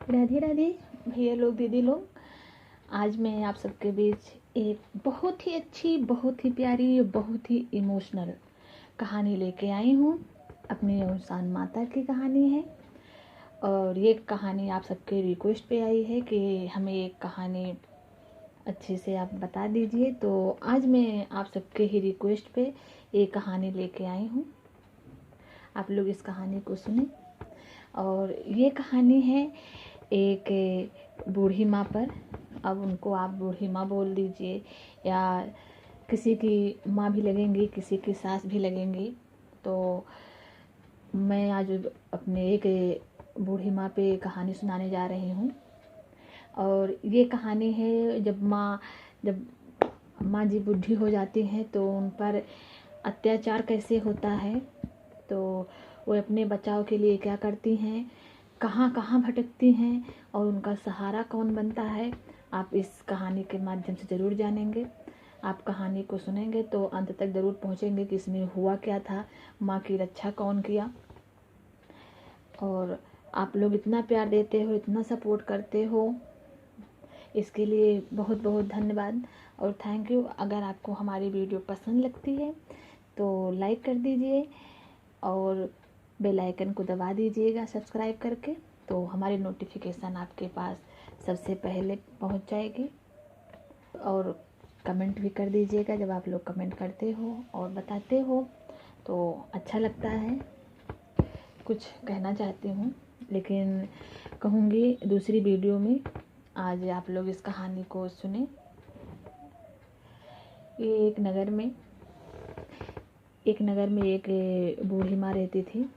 राधे राधे भैया लोग, दीदी लोग। आज मैं आप सबके बीच एक बहुत ही अच्छी, बहुत ही प्यारी, बहुत ही इमोशनल कहानी लेके आई हूँ। अपनी इंसान माता की कहानी है और ये कहानी आप सबके रिक्वेस्ट पे आई है कि हमें एक कहानी अच्छे से आप बता दीजिए। तो आज मैं आप सबके ही रिक्वेस्ट पे एक कहानी लेके आई हूँ। आप लोग इस कहानी को सुने। और ये कहानी है एक बूढ़ी माँ पर। अब उनको आप बूढ़ी माँ बोल दीजिए या किसी की माँ भी लगेंगी, किसी की सास भी लगेंगी। तो मैं आज अपने एक बूढ़ी माँ पे कहानी सुनाने जा रही हूँ। और ये कहानी है जब माँ जी बूढ़ी हो जाती हैं तो उन पर अत्याचार कैसे होता है, तो वो अपने बचाव के लिए क्या करती हैं, कहाँ कहाँ भटकती हैं और उनका सहारा कौन बनता है। आप इस कहानी के माध्यम से ज़रूर जानेंगे। आप कहानी को सुनेंगे तो अंत तक ज़रूर पहुँचेंगे कि इसमें हुआ क्या था, माँ की रक्षा कौन किया। और आप लोग इतना प्यार देते हो, इतना सपोर्ट करते हो, इसके लिए बहुत बहुत धन्यवाद और थैंक यू। अगर आपको हमारी वीडियो पसंद लगती है तो लाइक कर दीजिए और बेल आइकन को दबा दीजिएगा सब्सक्राइब करके, तो हमारी नोटिफिकेशन आपके पास सबसे पहले पहुंच जाएगी। और कमेंट भी कर दीजिएगा। जब आप लोग कमेंट करते हो और बताते हो तो अच्छा लगता है। कुछ कहना चाहती हूँ लेकिन कहूँगी दूसरी वीडियो में। आज आप लोग इस कहानी को सुने। ये एक नगर में एक बूढ़ी माँ रहती थी।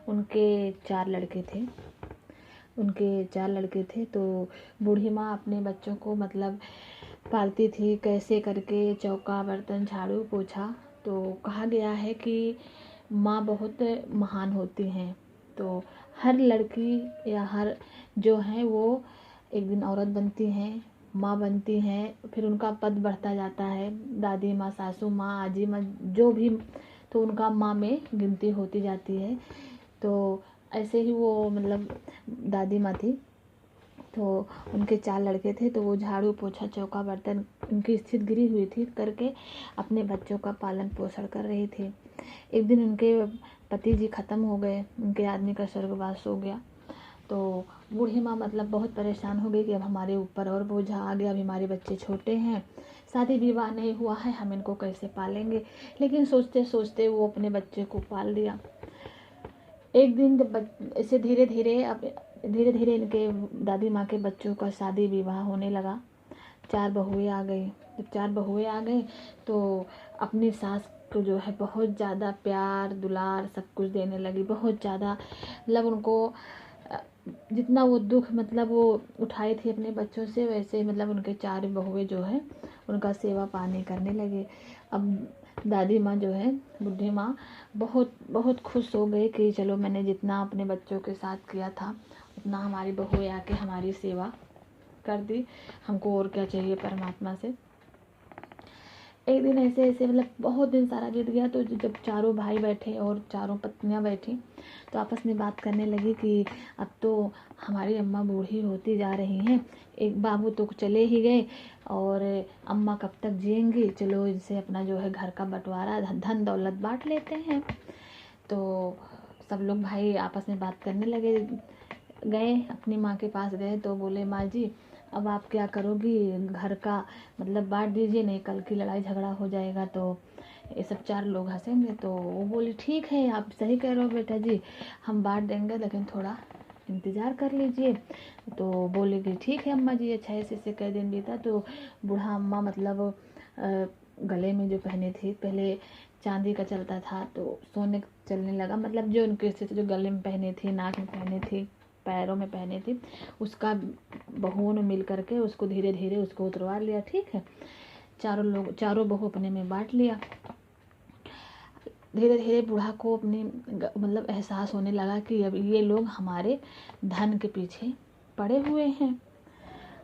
उनके चार लड़के थे। तो बूढ़ी माँ अपने बच्चों को मतलब पालती थी, कैसे करके चौका बर्तन झाड़ू पोछा। तो कहा गया है कि माँ बहुत महान होती हैं। तो हर लड़की या हर जो है वो एक दिन औरत बनती हैं, माँ बनती हैं, फिर उनका पद बढ़ता जाता है। दादी माँ, सासू माँ, आजी माँ, जो भी, तो उनका माँ में गिनती होती जाती है। तो ऐसे ही वो मतलब दादी माँ थी। तो उनके चार लड़के थे। तो वो झाड़ू पोछा चौका बर्तन उनकी स्थिति गिरी हुई थी करके अपने बच्चों का पालन पोषण कर रही थी। एक दिन उनके पति जी ख़त्म हो गए, उनके आदमी का स्वर्गवास हो गया। तो बूढ़ी माँ मतलब बहुत परेशान हो गई कि अब हमारे ऊपर और बोझा आ गया। अभी हमारे बच्चे छोटे हैं, शादी विवाह नहीं हुआ है, हम इनको कैसे पालेंगे। लेकिन सोचते सोचते वो अपने बच्चे को पाल दिया। एक दिन जब ऐसे धीरे धीरे इनके दादी माँ के बच्चों का शादी विवाह होने लगा। चार बहुएं आ गई। जब चार बहुएं आ गई तो अपनी सास को जो है बहुत ज़्यादा प्यार दुलार सब कुछ देने लगी, बहुत ज़्यादा। मतलब उनको जितना वो दुख मतलब वो उठाई थी अपने बच्चों से, वैसे मतलब उनके चार बहुएं जो है उनका सेवा पानी करने लगे। अब दादी माँ जो है, बूढ़ी माँ, बहुत बहुत खुश हो गई कि चलो मैंने जितना अपने बच्चों के साथ किया था उतना हमारी बहुएं आके हमारी सेवा कर दी, हमको और क्या चाहिए परमात्मा से। एक दिन ऐसे मतलब बहुत दिन सारा बीत गया। तो जब चारों भाई बैठे और चारों पत्नियां बैठी तो आपस में बात करने लगी कि अब तो हमारी अम्मा बूढ़ी होती जा रही हैं, एक बाबू तो चले ही गए और अम्मा कब तक जिएंगी, चलो इनसे अपना जो है घर का बंटवारा धन दौलत बांट लेते हैं। तो सब लोग भाई आपस में बात करने लगे। गए अपनी माँ के पास गए तो बोले, माँ जी अब आप क्या करोगी, घर का मतलब बांट दीजिए, नहीं कल की लड़ाई झगड़ा हो जाएगा तो ये सब चार लोग हंसेंगे। तो वो बोली ठीक है, आप सही कह रहे हो बेटा जी, हम बांट देंगे लेकिन थोड़ा इंतज़ार कर लीजिए। तो बोले कि ठीक है अम्मा जी। अच्छा ऐसे कई दिन बीता तो बूढ़ा अम्मा मतलब गले में जो पहने थी, पहले चांदी का चलता था तो सोने चलने लगा। मतलब जो उनके जो गले में पहने थी, नाक में पहने थी, पैरों में पहने थी, उसका बहुओं ने मिल करके उसको धीरे धीरे उसको उतरवा लिया। ठीक है, चारों बहू अपने में बांट लिया। धीरे धीरे बूढ़ा को अपनी मतलब एहसास होने लगा कि अब ये लोग हमारे धन के पीछे पड़े हुए हैं।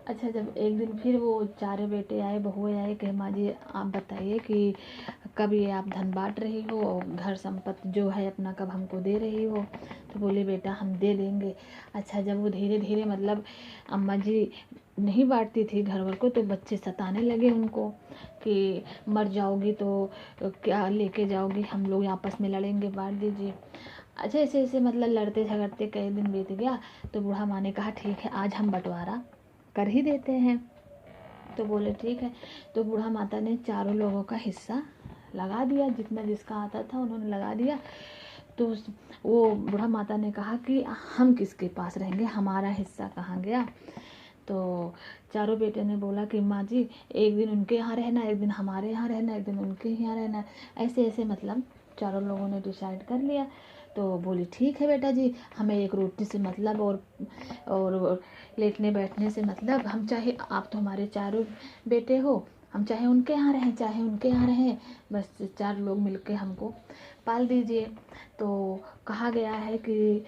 अच्छा, जब एक दिन फिर वो चारे बेटे आए, बहुएं आए कि माँ जी आप बताइए कि कब ये आप धन बांट रही हो और घर संपत्ति जो है अपना कब हमको दे रही हो। तो बोली बेटा हम दे देंगे। अच्छा जब वो धीरे धीरे मतलब अम्मा जी नहीं बांटती थी घर वर को, तो बच्चे सताने लगे उनको कि मर जाओगी तो क्या लेके जाओगी, हम लोग आपस में लड़ेंगे, बांट दीजिए। अच्छा ऐसे ऐसे मतलब लड़ते झगड़ते कई दिन बीत गया। तो बूढ़ा माँ ने कहा ठीक है आज हम बंटवारा कर ही देते हैं। तो बोले ठीक है। तो बूढ़ा माता ने चारों लोगों का हिस्सा लगा दिया, जितना जिसका आता था उन्होंने लगा दिया। तो वो बूढ़ा माता ने कहा कि हम किसके पास रहेंगे, हमारा हिस्सा कहाँ गया। तो चारों बेटे ने बोला कि माँ जी एक दिन उनके यहाँ रहना, एक दिन हमारे यहाँ रहना, एक दिन उनके यहाँ रहना। ऐसे ऐसे मतलब चारों लोगों ने डिसाइड कर लिया। तो बोली ठीक है बेटा जी, हमें एक रोटी से मतलब और लेटने बैठने से मतलब, हम चाहे आप तो हमारे चारों बेटे हो, हम चाहे उनके यहाँ रहें चाहे उनके यहाँ रहें, बस 4 लोग मिलके हमको पाल दीजिए। तो कहा गया है कि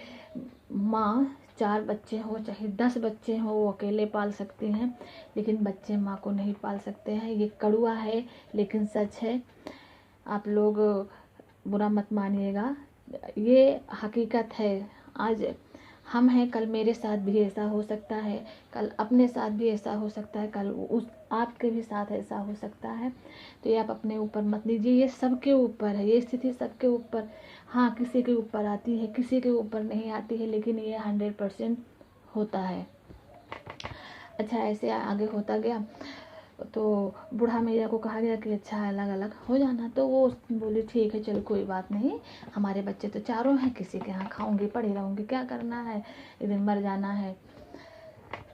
माँ 4 बच्चे हो चाहे 10 बच्चे हो वो अकेले पाल सकती हैं, लेकिन बच्चे माँ को नहीं पाल सकते हैं। ये कड़वा है लेकिन सच है, आप लोग बुरा मत मानिएगा, ये हकीकत है। आज हम हैं, कल मेरे साथ भी ऐसा हो सकता है, कल अपने साथ भी ऐसा हो सकता है, कल उस आपके भी साथ ऐसा हो सकता है। तो ये आप अपने ऊपर मत लीजिए, ये सबके ऊपर है, ये स्थिति सबके ऊपर, हाँ किसी के ऊपर आती है किसी के ऊपर नहीं आती है, लेकिन ये 100% होता है। अच्छा ऐसे आगे होता गया। तो बूढ़ा मैया को कहा गया कि अच्छा अलग अलग हो जाना। तो वो बोली ठीक है चल कोई बात नहीं, हमारे बच्चे तो चारों हैं, किसी के यहाँ खाऊंगी पड़ी रहूंगी, क्या करना है, एक दिन मर जाना है।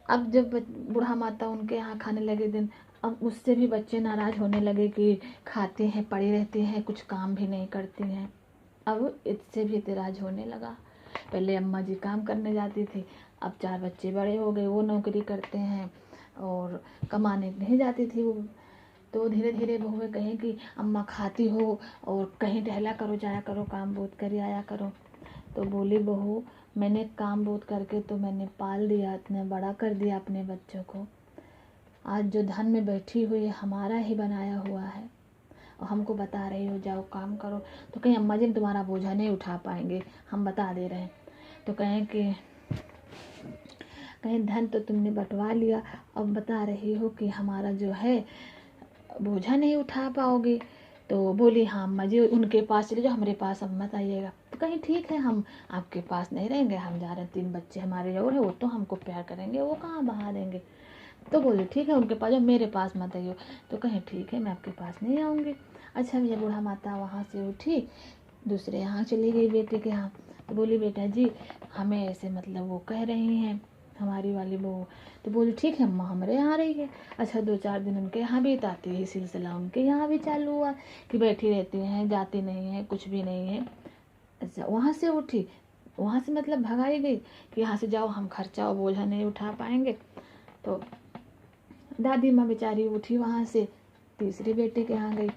अब जब बूढ़ा माता उनके यहाँ खाने लगे दिन, अब उससे भी बच्चे नाराज होने लगे कि खाते हैं पड़ी रहती हैं कुछ काम भी नहीं करती हैं। अब इससे भी इतराज होने लगा। पहले अम्मा जी काम करने जाती थी, अब 4 बच्चे बड़े हो गए, वो नौकरी करते हैं और कमाने नहीं जाती थी वो। तो धीरे धीरे बहुएं कहें कि अम्मा खाती हो और कहीं टहला करो, जाया करो, काम बहुत कर आया करो। तो बोली बहू मैंने काम बहुत करके तो मैंने पाल दिया, इतना बड़ा कर दिया अपने बच्चों को, आज जो धन में बैठी हुई है हमारा ही बनाया हुआ है, और हमको बता रही हो जाओ काम करो। तो कहीं अम्मा जी तुम्हारा बोझा नहीं उठा पाएंगे, हम बता दे रहे हैं। तो कहें कि कहीं धन तो तुमने बंटवा लिया, अब बता रही हो कि हमारा जो है बोझा नहीं उठा पाओगे। तो बोली हाँ अम्मा जी उनके पास चले जाओ, हमारे पास अब मत आइएगा। तो कहीं ठीक है हम आपके पास नहीं रहेंगे, हम जा रहे हैं, 3 बच्चे हमारे और है, वो तो हमको प्यार करेंगे, वो कहाँ बहा देंगे। तो बोली ठीक है उनके पास जाओ, मेरे पास मत आइयो। तो कहें ठीक है मैं आपके पास नहीं आऊँगी। अच्छा भैया बूढ़ा माता वहाँ से उठी, दूसरे यहाँ चली गई बेटे के यहाँ। तो बोली बेटा जी हमें ऐसे मतलब वो कह रही हैं हमारी वाली बहू। तो बोली ठीक है अम्मा हमारे यहाँ रही है। अच्छा 2-4 दिन उनके यहाँ बीत आती है, सिलसिला उनके यहाँ भी चालू हुआ कि बैठी रहती हैं, जाती नहीं है, कुछ भी नहीं है। अच्छा वहाँ से उठी, वहाँ से मतलब भगाई गई कि यहाँ से जाओ, हम खर्चा और बोझा नहीं उठा पाएंगे। तो दादी माँ बेचारी उठी वहाँ से, तीसरे बेटे के यहाँ गई।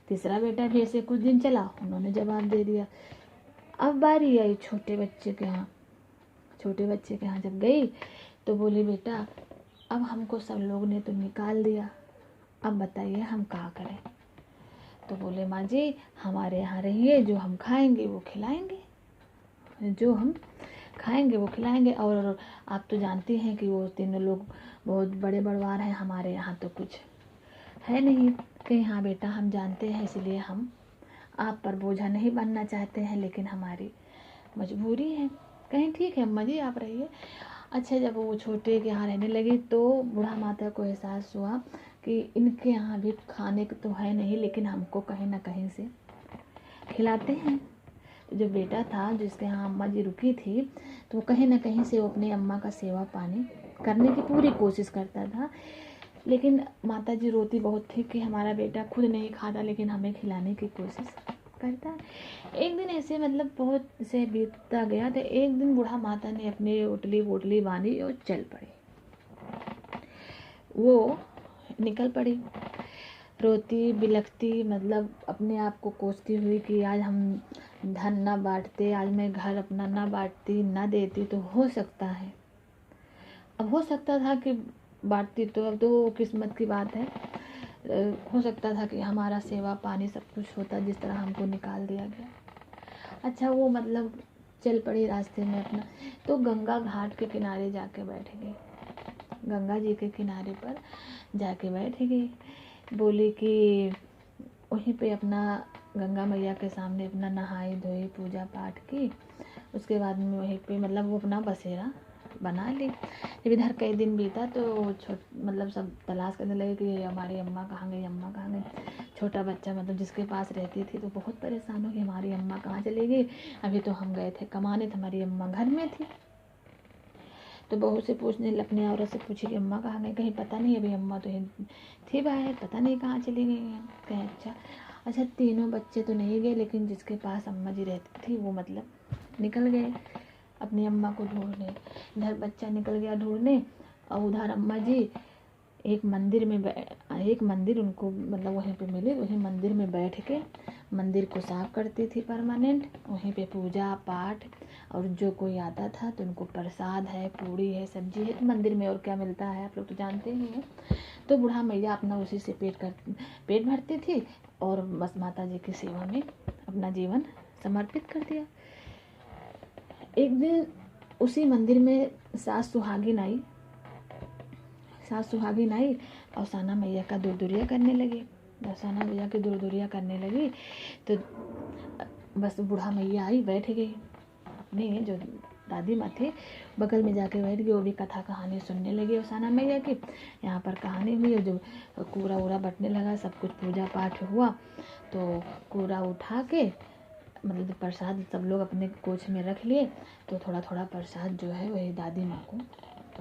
तीसरा बेटा भी ऐसे कुछ दिन चला, उन्होंने जवाब दे दिया। अब बारी आई छोटे बच्चे के यहाँ। छोटे बच्चे के यहाँ जब गई तो बोली बेटा अब हमको सब लोग ने तो निकाल दिया, अब बताइए हम क्या करें। तो बोले माँ जी हमारे यहाँ रहिए, जो हम खाएंगे वो खिलाएंगे, जो हम खाएंगे वो खिलाएंगे। और आप तो जानती हैं कि वो 3 लोग बहुत बड़े बड़वार हैं, हमारे यहाँ तो कुछ है नहीं। कहीं हाँ बेटा हम जानते हैं, इसलिए हम आप पर बोझा नहीं बनना चाहते हैं, लेकिन हमारी मजबूरी है। कहीं ठीक है अम्मा जी आप रहिए। अच्छा जब वो छोटे के यहाँ रहने लगी तो बूढ़ा माता को एहसास हुआ कि इनके यहाँ भी खाने को तो है नहीं, लेकिन हमको कहीं ना कहीं से खिलाते हैं। जो बेटा था जिसके यहाँ अम्मा जी रुकी थी, तो कहीं ना कहीं से वो अपनी अम्मा का सेवा पानी करने की पूरी कोशिश करता था। लेकिन माता जी रोती बहुत थी कि हमारा बेटा खुद नहीं खाता लेकिन हमें खिलाने की कोशिश करता है। एक दिन ऐसे मतलब बहुत से बीतता गया, तो एक दिन बूढ़ा माता ने अपनी उटली वोटली बांधी और चल पड़ी। वो निकल पड़ी रोती बिलखती, मतलब अपने आप को कोसती हुई कि आज हम धन ना बांटते, आज मैं घर अपना ना बांटती ना देती तो हो सकता है, अब हो सकता था कि बांटती, तो अब तो किस्मत की बात है। हो सकता था कि हमारा सेवा पानी सब कुछ होता, जिस तरह हमको निकाल दिया गया। अच्छा वो मतलब चल पड़ी रास्ते में अपना, तो गंगा घाट के किनारे जाके बैठ गई, गंगा जी के किनारे पर जाके बैठ गई। बोली कि वहीं पे अपना गंगा मैया के सामने अपना नहाई धोई पूजा पाठ की। उसके बाद में वहीं पे मतलब वो अपना बसेरा बना ली। जब इधर कई दिन बीता तो मतलब सब तलाश करने लगे कि हमारी अम्मा कहाँ गई, अम्मा कहाँ गई। छोटा बच्चा मतलब जिसके पास रहती थी तो बहुत परेशान हो कि हमारी अम्मा कहाँ चली गई, अभी तो हम गए थे कमाने, तो हमारी अम्मा घर में थी। तो बहू से पूछने, अपनी औरत से पूछी कि अम्मा कहाँ गई, कहीं पता नहीं, अभी अम्मा तो थी बाहर, पता नहीं कहाँ चली गई हैं। कहें अच्छा तीनों बच्चे तो नहीं गए, लेकिन जिसके पास अम्मा जी रहती थी वो मतलब निकल गए अपनी अम्मा को ढूंढने। इधर बच्चा निकल गया ढूंढने और उधर अम्मा जी एक मंदिर उनको मतलब वहीं पे मिले, वहीं मंदिर में बैठ के मंदिर को साफ करती थी परमानेंट। वहीं पे पूजा पाठ और जो कोई आता था तो उनको प्रसाद है, पूड़ी है, सब्जी है, तो मंदिर में और क्या मिलता है आप लोग तो जानते ही हैं। तो बूढ़ा मैया अपना उसी से पेट भरती थी और बस माता जी की सेवा में अपना जीवन समर्पित कर दिया। एक दिन उसी मंदिर में सास सुहागिन आई और साना मैया का दूरदुरिया करने लगी। साना मैया की दूरदुरिया करने लगी तो बस बूढ़ा मैया आई, बैठ गई अपने जो दादी माँ थी बगल में जाके बैठ गई। वो भी कथा कहानी सुनने लगी साना मैया की। यहाँ पर कहानी हुई और जो कूड़ा वूड़ा बटने लगा, सब कुछ पूजा पाठ हुआ। तो कूड़ा उठा के मतलब प्रसाद सब लोग अपने कोच में रख लिए, तो थोड़ा थोड़ा प्रसाद जो है वही दादी माँ को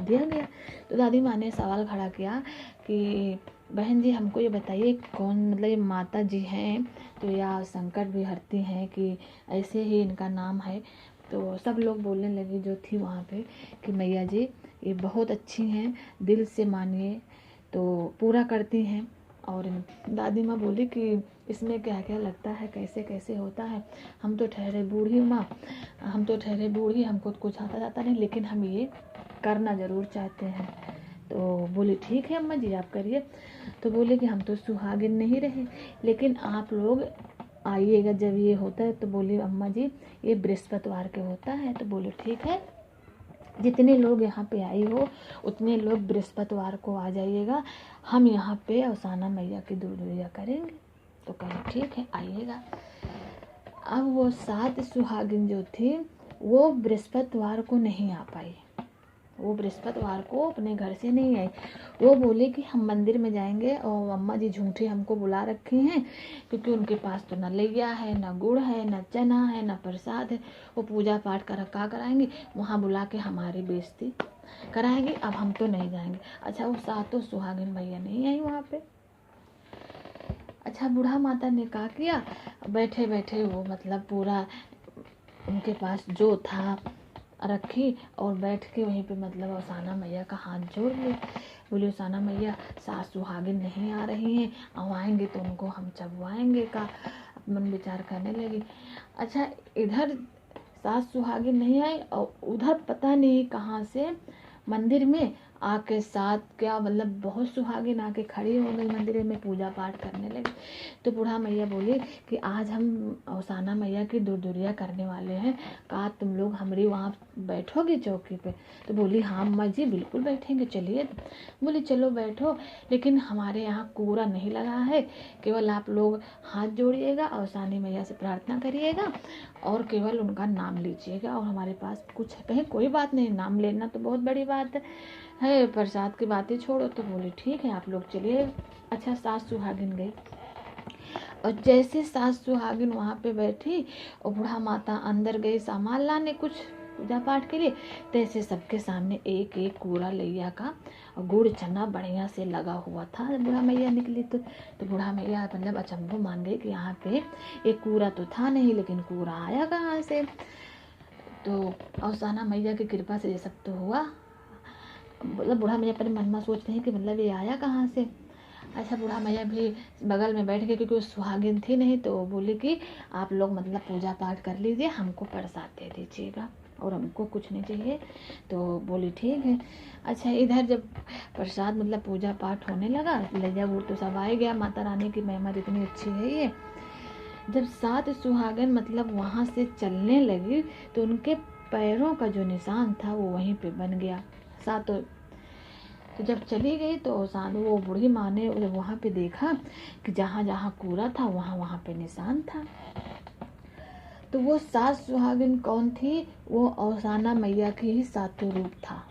दिया गया। तो दादी माँ ने सवाल खड़ा किया कि बहन जी हमको ये बताइए कौन मतलब ये माता जी हैं तो या संकट भी हरती हैं कि ऐसे ही इनका नाम है। तो सब लोग बोलने लगे जो थी वहाँ पे कि मैया जी ये बहुत अच्छी हैं, दिल से मानिए तो पूरा करती हैं। और दादी माँ बोली कि इसमें क्या क्या लगता है, कैसे कैसे होता है, हम तो ठहरे बूढ़ी माँ, हम तो ठहरे बूढ़ी, हमको कुछ आता जाता नहीं, लेकिन हम ये करना ज़रूर चाहते हैं। तो बोली ठीक है अम्मा जी आप करिए। तो बोले कि हम तो सुहागिन नहीं रहे, लेकिन आप लोग आइएगा जब ये होता है। तो बोली अम्मा जी ये बृहस्पतिवार के होता है। तो बोले ठीक है, जितने लोग यहाँ पे आई हो उतने लोग बृहस्पतिवार को आ जाइएगा, हम यहाँ पे अवसाना मैया की दूरदुरिया करेंगे। तो कहा ठीक है आइएगा। अब वो 7 सुहागिन जो थी वो बृहस्पतिवार को नहीं आ पाई, वो बृहस्पतिवार को अपने घर से नहीं आई। वो बोले कि हम मंदिर में जाएंगे और अम्मा जी झूठे हमको बुला रखे हैं, क्योंकि उनके पास तो न लैया है, न गुड़ है, न चना है, न प्रसाद है। वो पूजा पाठ कर का कराएंगे, वहाँ बुला के हमारी बेइज्जती कराएंगे, अब हम तो नहीं जाएंगे। अच्छा वो 7 सुहागिन भैया नहीं आई वहाँ पे। अच्छा बूढ़ा माता ने क्या किया, बैठे बैठे वो मतलब पूरा उनके पास जो था रखी और बैठ के वहीं पे मतलब अवसाना मैया का हाथ जोड़ ली। बोली अवसाना मैया 7 सुहागिन नहीं आ रही हैं, और आएंगे तो उनको हम चबवाएंगे का मन विचार करने लगी। अच्छा इधर 7 सुहागिन नहीं आई और उधर पता नहीं कहाँ से मंदिर में आके 7 क्या मतलब बहुत सुहागिन आके खड़ी हो गई मंदिर में, पूजा पाठ करने लगी। तो बूढ़ा मैया बोली कि आज हम अवसाना मैया की दूरदुरिया करने वाले हैं, कहा तुम लोग हमारी वहाँ बैठोगे चौकी पे। तो बोली हाँ अम्मा जी बिल्कुल बैठेंगे, चलिए। बोली चलो बैठो, लेकिन हमारे यहाँ कूड़ा नहीं लगा है, केवल आप लोग हाथ जोड़िएगा अवसानी मैया से प्रार्थना करिएगा और केवल उनका नाम लीजिएगा, और हमारे पास कुछ कहीं कोई बात नहीं, नाम लेना तो बहुत बड़ी बात है, प्रसाद की बातें छोड़ो। तो बोले ठीक है आप लोग चलिए। अच्छा 7 सुहागिन गई और जैसे 7 सुहागिन वहाँ पे बैठी और बूढ़ा माता अंदर गई सामान लाने कुछ पूजा पाठ के लिए, तैसे सबके सामने एक एक कूड़ा लैया का गुड़ चना बढ़िया से लगा हुआ था। बूढ़ा मैया निकली तो बूढ़ा मैया मतलब अचंभो मान गई कि यहाँ पे एक कूड़ा तो था नहीं, लेकिन कूड़ा आया कहाँ से। तो अवसाना मैया की कृपा से ये सब तो हुआ। मतलब बूढ़ा मैया पर मन में सोच रहे हैं कि मतलब ये आया कहाँ से। अच्छा बूढ़ा मैया भी बगल में बैठ गए क्योंकि वो सुहागिन थी नहीं, तो बोली कि आप लोग मतलब पूजा पाठ कर लीजिए, हमको प्रसाद दे दीजिएगा। और हमको कुछ नहीं चाहिए। तो बोली ठीक है। अच्छा, इधर जब प्रसाद मतलब पूजा पाठ होने लगा, लैया गुड़ तो सब आ गया, माता रानी की महिमा इतनी अच्छी है ये। जब 7 सुहागन मतलब वहाँ से चलने लगी तो उनके पैरों का जो निशान था वो वहीं पे बन गया, सातों। तो जब चली गई तो साधु वो बूढ़ी माँ ने जब वहाँ पे देखा कि जहाँ जहाँ कूड़ा था वहाँ वहाँ पे निशान था। तो वो 7 सुहागिन कौन थी? वो औसाना मैया की ही सातों रूप था।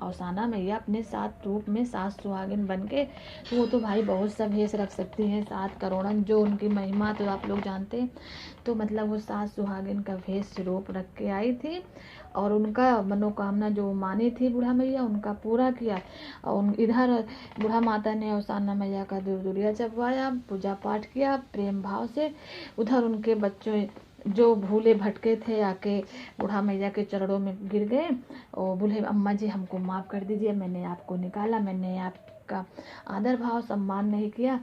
औसाना मैया अपने 7 रूप में 7 सुहागिन बन के, तो वो तो भाई बहुत सा भेष रख सकती हैं, 7 करोड़न जो उनकी महिमा तो आप लोग जानते हैं। तो मतलब वो 7 सुहागिन का भेष रूप रख के आई थी और उनका मनोकामना जो मानी थी बूढ़ा मैया उनका पूरा किया। और इधर बूढ़ा माता ने औसाना मैया का दूध दुलिया चढ़वाया, पूजा पाठ किया प्रेम भाव से। उधर उनके बच्चों जो भूले भटके थे आके बूढ़ा मैया के चरणों में गिर गए और बोले अम्मा जी हमको माफ़ कर दीजिए, मैंने आपको निकाला, मैंने आपका आदर भाव सम्मान नहीं किया,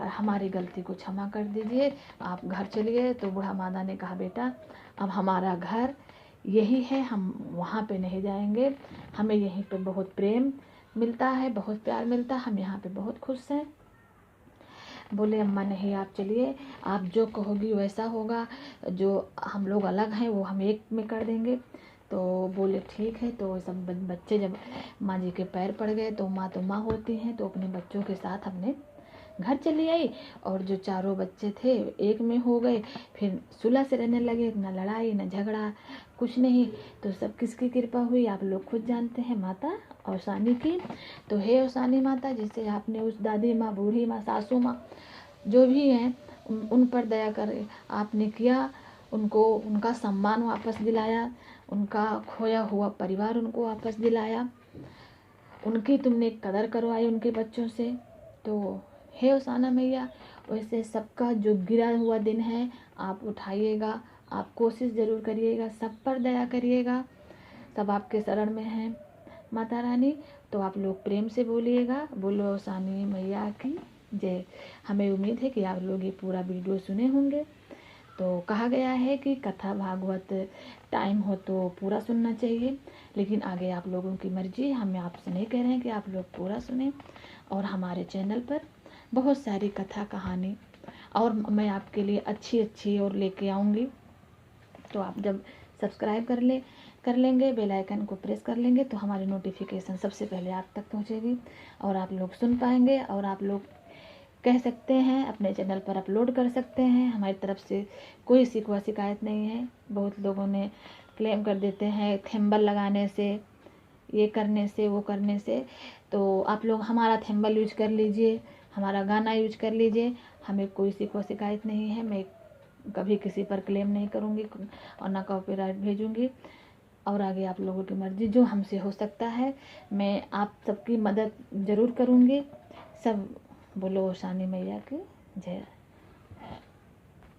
हमारी गलती को क्षमा कर दीजिए, आप घर चलिए। तो बूढ़ा माता ने कहा बेटा अब हमारा घर यही है, हम वहाँ पे नहीं जाएंगे, हमें यहीं पे बहुत प्रेम मिलता है, बहुत प्यार मिलता है, हम यहाँ पे बहुत खुश हैं। बोले अम्मा नहीं आप चलिए, आप जो कहोगी वैसा होगा, जो हम लोग अलग हैं वो हम एक में कर देंगे। तो बोले ठीक है। तो सब बच्चे जब माँ जी के पैर पड़ गए तो माँ होती हैं, तो अपने बच्चों के साथ हमने घर चली आई और जो चारों बच्चे थे एक में हो गए, फिर सुलह से रहने लगे, ना लड़ाई ना झगड़ा कुछ नहीं। तो सब किसकी कृपा हुई आप लोग खुद जानते हैं, माता औसानी की। तो हे औसानी माता, जिससे आपने उस दादी माँ बूढ़ी माँ सासू माँ जो भी हैं उन पर दया कर आपने किया, उनको उनका सम्मान वापस दिलाया, उनका खोया हुआ परिवार उनको वापस दिलाया, उनकी तुमने कदर करवाई उनके बच्चों से। तो हे औसाना मैया, वैसे सबका जो गिरा हुआ दिन है आप उठाइएगा, आप कोशिश ज़रूर करिएगा, सब पर दया करिएगा, सब आपके शरण में हैं माता रानी। तो आप लोग प्रेम से बोलिएगा, बोलो औसानी मैया की जय। हमें उम्मीद है कि आप लोग ये पूरा वीडियो सुने होंगे। तो कहा गया है कि कथा भागवत टाइम हो तो पूरा सुनना चाहिए, लेकिन आगे आप लोगों की मर्जी, हमें आपसे नहीं कह रहे हैं कि आप लोग पूरा सुने। और हमारे चैनल पर बहुत सारी कथा कहानी और मैं आपके लिए अच्छी अच्छी और लेके आऊँगी। तो आप जब सब्सक्राइब कर लेंगे, बेल आइकन को प्रेस कर लेंगे तो हमारी नोटिफिकेशन सबसे पहले आप तक पहुंचेगी और आप लोग सुन पाएंगे और आप लोग कह सकते हैं, अपने चैनल पर अपलोड कर सकते हैं। हमारी तरफ से कोई शिकवा शिकायत नहीं है। बहुत लोगों ने क्लेम कर देते हैं थंबनेल लगाने से, ये करने से, वो करने से। तो आप लोग हमारा थंबनेल यूज कर लीजिए, हमारा गाना यूज कर लीजिए, हमें कोई शिकवा शिकायत नहीं है। मैं कभी किसी पर क्लेम नहीं करूँगी और ना कॉपीराइट भेजूँगी। और आगे आप लोगों की मर्ज़ी, जो हमसे हो सकता है मैं आप सबकी मदद ज़रूर करूँगी। सब बोलो औसानी मैया की जय।